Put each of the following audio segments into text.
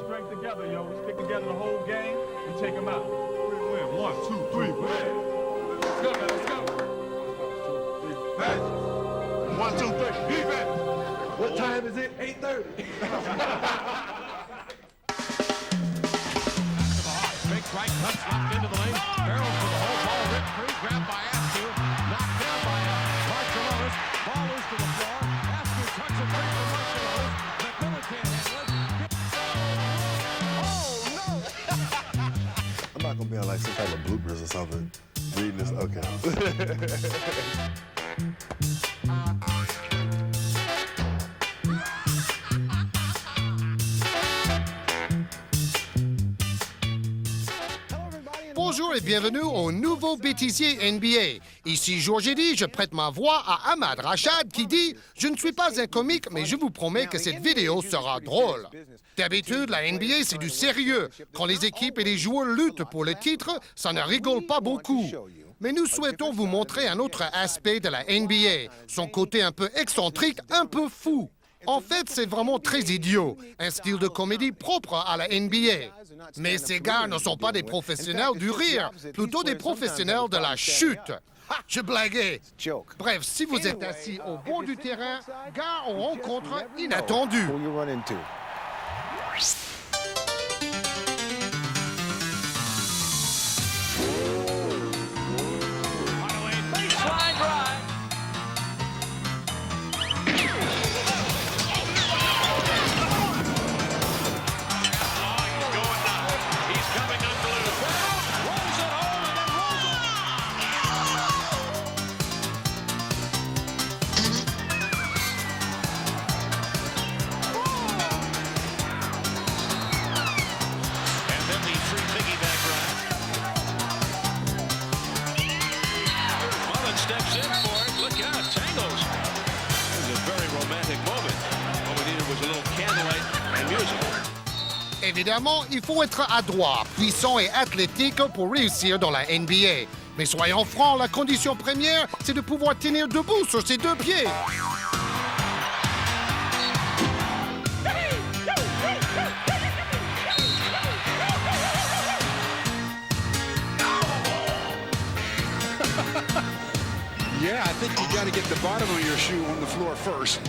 strength together, yo. We stick together the whole game and take them out. Win. 1, 2, 3, win. Let's go, man. Let's go. 1, 2, 3, defense. What time is it? 8:30. Big right cuts left into the lane. Barrels for the whole ball. Ripped free. Grabbed by Askew. Knocked down by Marcellonis. Ball loose to the floor. Askew tucks it free for Marcellonis. McMillan can't handle it. Oh, no! I'm not gonna be on like some type of bloopers or something. Reading this, okay. Bonjour et bienvenue au nouveau bêtisier NBA. Ici Georges Eddy, je prête ma voix à Ahmad Rachad qui dit « Je ne suis pas un comique, mais je vous promets que cette vidéo sera drôle. » D'habitude, la NBA, c'est du sérieux. Quand les équipes et les joueurs luttent pour le titre, ça ne rigole pas beaucoup. Mais nous souhaitons vous montrer un autre aspect de la NBA, son côté un peu excentrique, un peu fou. En fait, c'est vraiment très idiot, un style de comédie propre à la NBA. Mais ces gars ne sont pas des professionnels du rire, plutôt des professionnels de la chute. Je blaguais. Bref, si vous êtes assis au bord du terrain, gare aux rencontres inattendues. Steps in for it. Look out, tangles. It was a very romantic moment. All we needed was a little candlelight and music. Évidemment, il faut être adroit, puissant et athlétique pour réussir dans la NBA. Mais soyons francs, la condition première, c'est de pouvoir tenir debout sur ses deux pieds. Yeah, I think you got to get the bottom of your shoe on the floor first.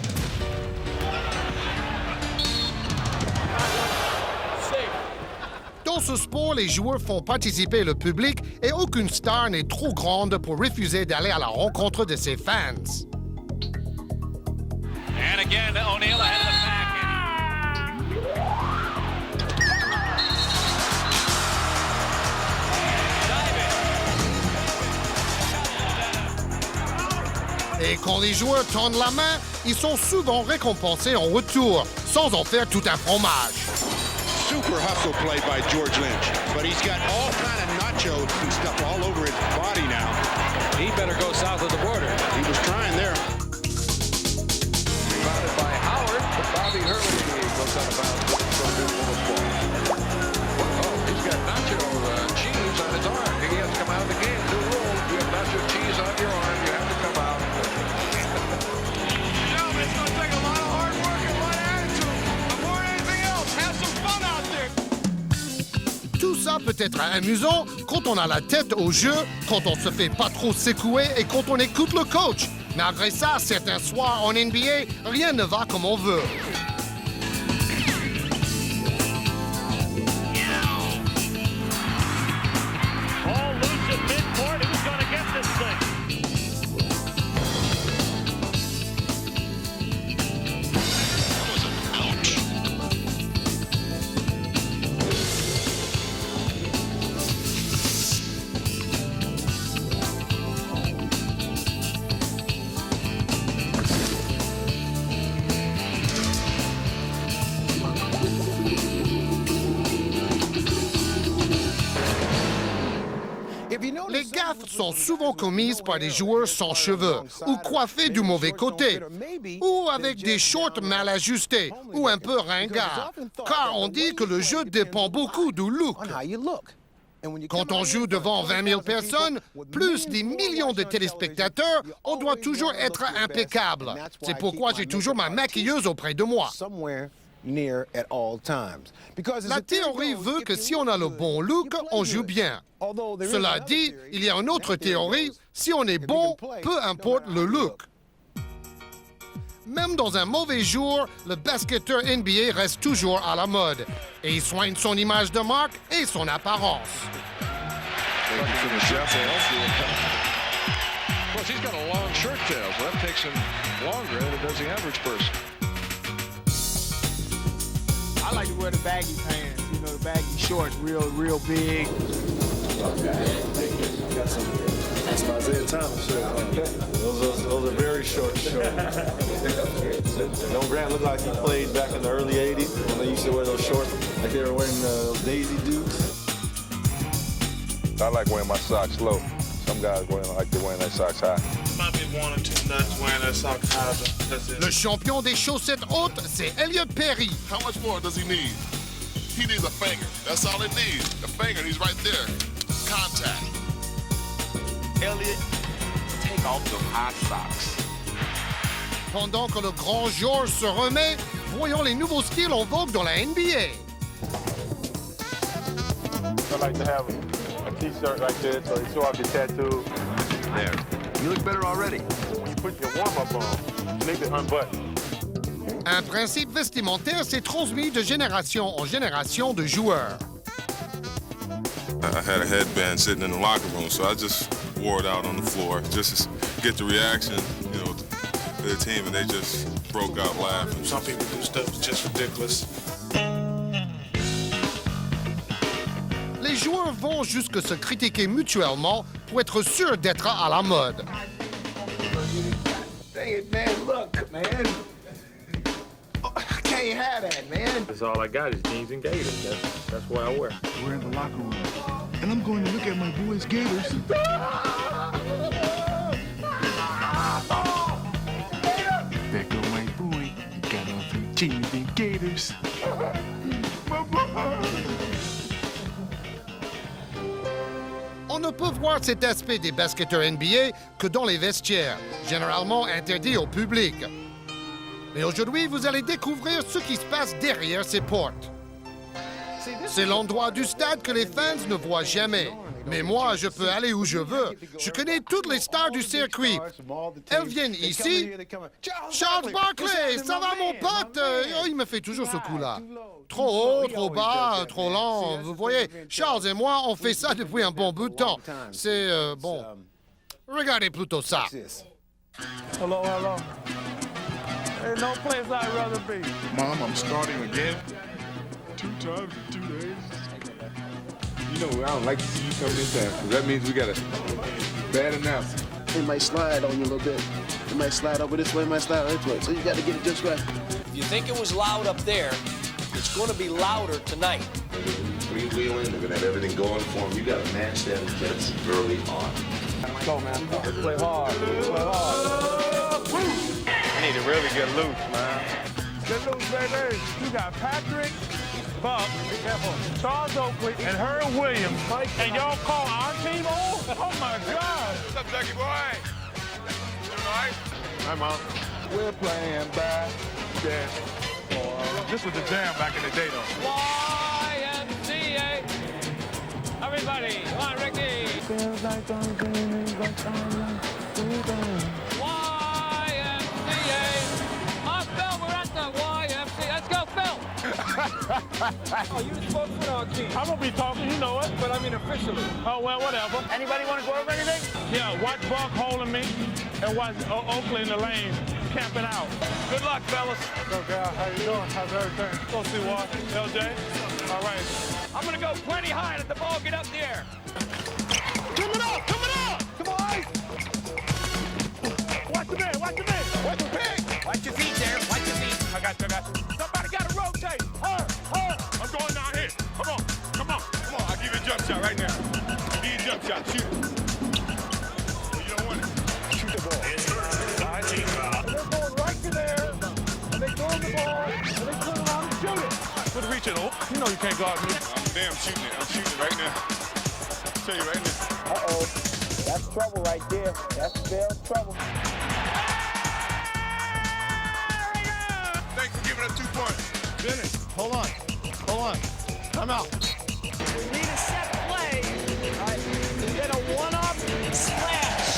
Dans ce sport, les joueurs font participer le public et aucune star n'est trop grande pour refuser d'aller à la rencontre de ses fans. And again, O'Neal ahead of the pack. Et quand les joueurs tendent la main, ils sont souvent récompensés en retour, sans en faire tout un fromage. Super hustle play by George Lynch, but he's got all kind of nachos and stuff all over his body now. He better go south of the border. He was trying there. Rebounded by Howard, but Bobby Hurley goes out of bounds from the ball. Oh, he's got nacho cheese on his arm. He has to come out of the game. New rule, you have nacho cheese on your arm, you have to come out. It's going to take a lot of hard work and a lot of attitude. But more than anything else, have some fun out there. Tout ça peut être amusant quand on a la tête au jeu, quand on se fait pas trop secouer et quand on écoute le coach. Malgré ça, certains soirs en NBA, rien ne va comme on veut. All loose at midcourt. Who's going to get this thing? Les gaffes sont souvent commises par des joueurs sans cheveux, ou coiffés du mauvais côté, ou avec des shorts mal ajustés, ou un peu ringards, car on dit que le jeu dépend beaucoup du look. Quand on joue devant 20 000 personnes, plus des millions de téléspectateurs, on doit toujours être impeccable. C'est pourquoi j'ai toujours ma maquilleuse auprès de moi. near at all times. Because as La the theory théorie goes, veut if que you si on a le look bon good, look, you play on joue good. bien. Although there is Cela another dit, theory, il y a une autre that theory théorie, goes, si on est if you bon, can play, peu no importe matter le how you look. Même dans un mauvais jour, le basketteur NBA reste toujours à la mode. Et il soigne son image de marque et son apparence. Plus, he's got a long shirt tail, so that takes him longer than it does the average person. I like to wear the baggy pants, you know, the baggy shorts, real big. That's my Isaiah Thomas shirt. Those are very short shorts. Don't Grant look like he played back in the early 80s when they used to wear those shorts like they were wearing those Daisy Dukes? I like wearing my socks low. Some guys like they're wearing their socks high. Might be one or two nuts wearing that sock high, but that's it. Le champion des chaussettes hautes, c'est Elliot Perry. How much more does he need? He needs a finger. That's all it needs. The finger, he's right there. Contact. Elliot, take off the high socks. Pendant que le grand George se remet, voyons les nouveaux styles en vogue dans la NBA. I like to have a t-shirt like this, so you show off your tattoo. There. You look better already. When you put your warm-up on, you need to unbutton. Un principe vestimentaire s'est transmis de génération en génération de joueurs. I had a headband sitting in the locker room, so I just wore it out on the floor just to get the reaction, you know, to the team, and they just broke out laughing. Some people do stuff that's just ridiculous. Les joueurs vont jusque se critiquer mutuellement pour être sûrs d'être à la mode. Dang it, man, look, man. Oh, I can't have that, man. That's all I got is jeans and gaiters. That's what I wear. We're in the locker room, and I'm going to look at my boys' gators. There go my boy. Got on some jeans and gators. On ne peut voir cet aspect des basketteurs NBA que dans les vestiaires, généralement interdits au public. Mais aujourd'hui, vous allez découvrir ce qui se passe derrière ces portes. C'est l'endroit du stade que les fans ne voient jamais. Mais moi, je peux aller où je veux. Je connais toutes les stars du circuit. Elles viennent ici. Charles Barkley, ça va mon pote? Oh, il me fait toujours ce coup-là. Trop haut, trop bas, trop lent. Vous voyez, Charles et moi, on fait ça depuis un bon bout de temps. C'est bon. Regardez plutôt ça. Hello. There's no place I'd rather be. Mom, I'm starting again. 2 times in 2 days. You know, I don't like to see you come this time, because that means we got a bad announcement. It might slide on you a little bit. It might slide over this way, it might slide over this way. So you got to get it just right. If you think it was loud up there, it's going to be louder tonight. Freewheeling, they're going to have everything going for them. You got to match them jets early on. Let's go, man. Let's play hard. We need to really get loose, man. Get loose, baby. You got Patrick, Buck, Charles Oakley, and Herb Williams. And y'all call our team on? Oh, my God. What's up, Jackie boy? You all right? Hi, Mom. We're playing basket. This was the jam back in the day, though. YMCA. Everybody, come on, Ricky. Feels like Phil, we're at the YMCA. Let's go, Phil. Oh, you're the spokesman on our team. I'm going to be talking, you know it. But I mean officially. Oh, well, whatever. Anybody want to go over anything? Yeah, watch Buck holding me and watch Oakley in the lane camping out. Good luck, fellas. Okay, how you doing? How's everything? Go see what? LJ? All right. I'm going to go plenty high and let the ball get up the air. Coming up! Come on! Watch the man! Watch the pig! Watch your feet there. Watch your feet. I got you. Somebody got to rotate. Her. I'm going down here. Come on. I'll give you a jump shot right now. Give you a jump shot. Shoot it. You don't want it. Shoot the ball. They're going right to there. And they throw the ball. And they turn around and shoot it. Good reach it, Oak. You know you can't guard me. I'm damn shooting it. I'm shooting it right now. I'll tell you right now. Uh-oh. That's trouble right there. That's spell trouble. Thanks for giving us 2 points. Good I'm out. We need a set play. All right. Get a one-up slash.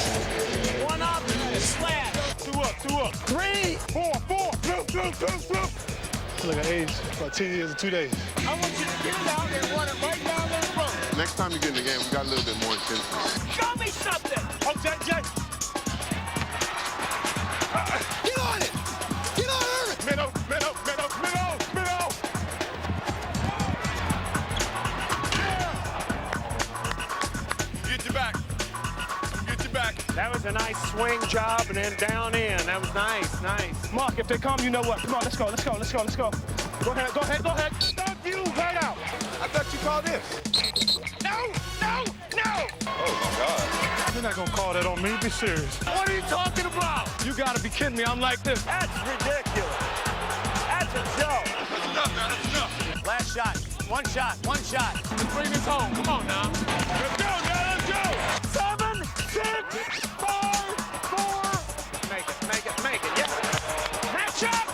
One-up slash. 2 up, 2 up. 3. 4, 4. Flip. Look at age, about 10 years and 2 days. I want you to get it out and run it right down that road. Next time you get in the game, we got a little bit more intensity. Show me something. Oh, Jay. Get on it! Get on it! Middle. Get your back. That was a nice swing job and then down in. That was nice. Mark, if they come, you know what? Come on, let's go. Go ahead. Stop you right out. I thought you called this. No. Oh, my God. You're not going to call that on me. Be serious. What are you talking about? You got to be kidding me. I'm like this. That's ridiculous. That's a joke. That's enough, man. That's enough. Last shot. One shot. Let's bring this home. Come on now. Let's go, man. Let's go. 7, 6, 5, 4. Make it. Yes. Match up.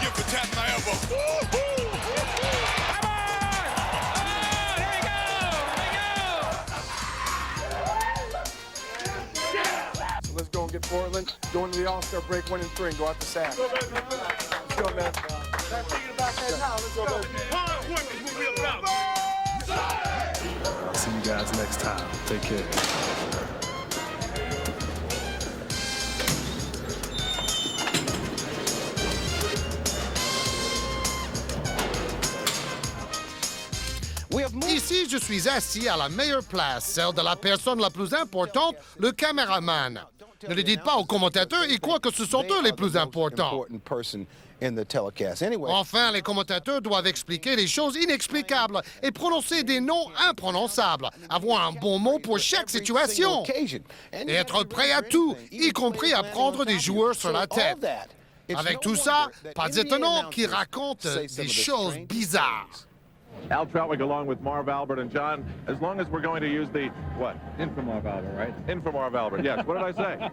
Give for tapping my elbow. Woo-hoo. Come on. Oh, there you go. So let's go and get Portland. Go into the All-Star break, winning 3, and go out to Sac. Let's go, man. Start thinking about that now. Let's go, baby. Hard work is what we're about. See you guys next time. Take care. Ici, je suis assis à la meilleure place, celle de la personne la plus importante, le caméraman. Ne le dites pas aux commentateurs, ils croient que ce sont eux les plus importants. Enfin, les commentateurs doivent expliquer les choses inexplicables et prononcer des noms imprononçables, avoir un bon mot pour chaque situation et être prêt à tout, y compris à prendre des joueurs sur la tête. Avec tout ça, pas étonnant qu'ils racontent des choses bizarres. Al Trautwig along with Marv Albert and John, as long as we're going to use the, what? Infomarv Albert, right? Infomarv Albert, yes. What did I say?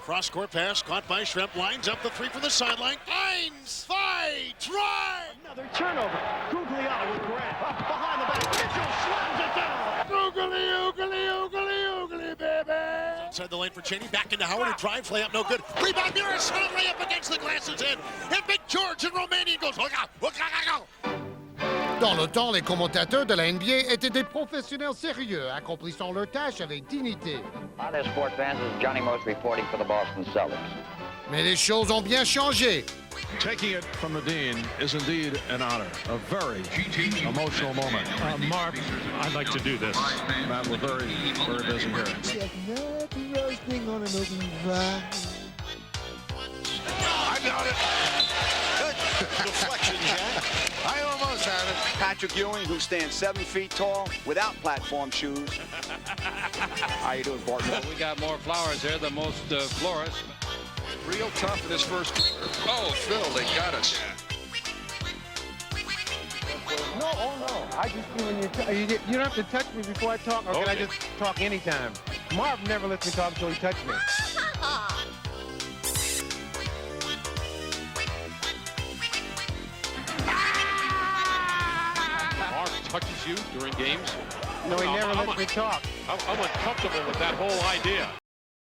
Cross-court pass caught by Shrimp. Lines up the 3 from the sideline. Hines, fight, drive. Another turnover. Gugliotta with grab. Up behind the back. Mitchell slams it down. Oogly, baby. Inside the lane for Cheney. Back into Howard. A drive play up, no good. Rebound, Muris. Layup against the glass is in. Hit Big George in Romanian goes. Look out. Dans le temps, les commentateurs de la NBA étaient des professionnels sérieux, accomplissant leur tâche avec dignité. Hi there, sports fans. This is Johnny Most reporting for the Boston Celtics. Mais les choses ont bien changé. Taking it from the Dean is indeed an honor. A very emotional moment. Marv, I'd like to do this. Matt, we're very, very busy here. I got it. Good deflection, Jack. I almost had it. Patrick Ewing, who stands 7 feet tall without platform shoes. How you doing, partner? We got more flowers here than most florists. Real tough in this first quarter. Oh, Phil, they got us. No, I just do when you don't have to touch me before I talk, or can I just talk anytime? Marv never lets me talk until he touches me. Marv touches you during games? No, he never lets me talk. I'm uncomfortable with that whole idea.